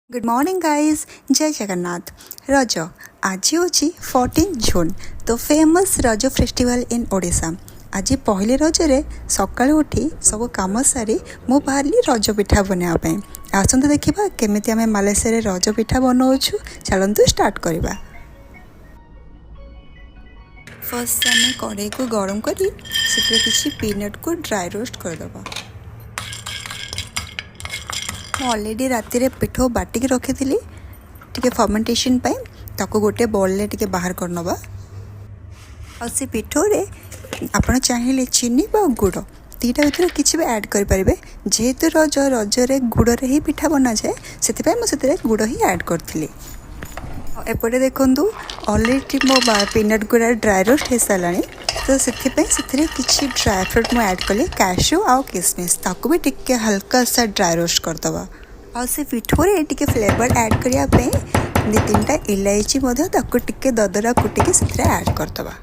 Good morning guys, जय जगन्नाथ। रज आज हूँ 14 जून तो फेमस रज फेस्टिवल इन ओडिशा। आज पहले रजरे सकाळु उठी सब काम सारी मु बाहरी रज पिठा बनावाई। आसतु देखा केमी आम मालेसिया रज पिठा बनाऊँ। चलतु स्टार्ट करवा। फर्स्ट आम कड़ाई को गरम करी किसी पीनट को ड्राई रोस्ट करदबा। ऑलरेडी राति पिठो बाटिक रखी टे फर्मेंटेशन ताको गोटे बॉल टे बाहर करनबा। और से पिठोरे आपण चाहिए चीनी बा गुड़ दुईटा भर किसी भी ऐड करें। जेहेतु रजरे गुड़ ही पिठा बना जाए से मुझे गुड़ ही ऐड करी। एपटे देखु ऑलरेडी मो पीनट गुड़ा ड्राई रोस्ट हो सारा तो से किसी ड्राई फ्रूट मुझे ऐड कली कैशू आउ किसमिस ताकू भी टिके हल्का सा ड्राई रोस्ट करदबा। और से पिठोरे टिके फ्लेवर ऐड करने दी तीन इलायची टिके ददरा कुटिके से ऐड करदबा।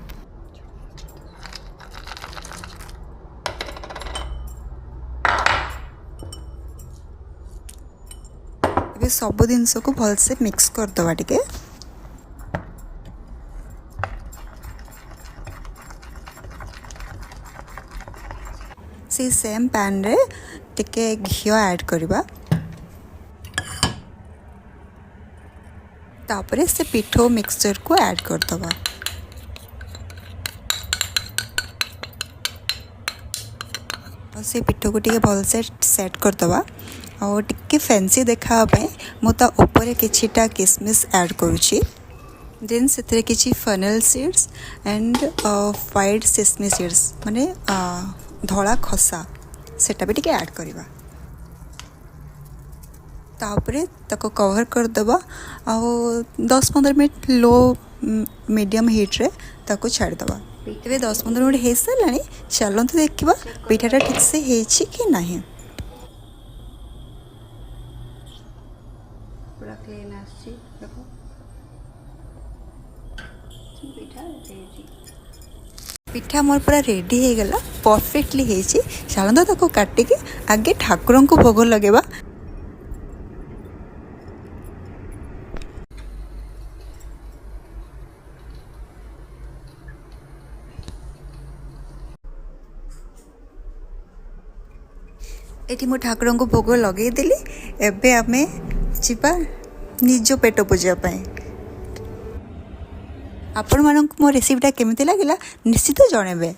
ये सब जिनस को भलसे मिक्स करदबा। टिके से सेम पैन रे टिके घी ऐड करवा। तापरे से पिठो मिक्सचर को ऐड करदबा। और से पिठो को टिके भलसे सेट करदबा। और टिके फैंसी देखापे मुता ऊपर किछिटा किसमिस ऐड करुछि। देन से किछि funnel seeds and white sesame seeds माने धला खसा सेटा भी टिके ऐड करवा। तापरे ताको कवर करदबा। आ 10-15 मिनट लो मीडियम हीट रे ताको छाड़दबा। ये 10-15 मिनट हो सारा। चलते देखा पिठाटा ठीक से है कि नहीं। पूरा क्लीन आछि देखो पिठा मोर पूरा रेडी हो गला परफेक्टली है। चलते ताको काटिके आगे ठाकुर को भोग लगेबा। एटी मो ठाकुर को भोग लगे देली। एबे आमे जीवा निज पेट पूजा पाए। आपण मानक मो रेसिपीटा केमिति लागिला निश्चित जणेबे।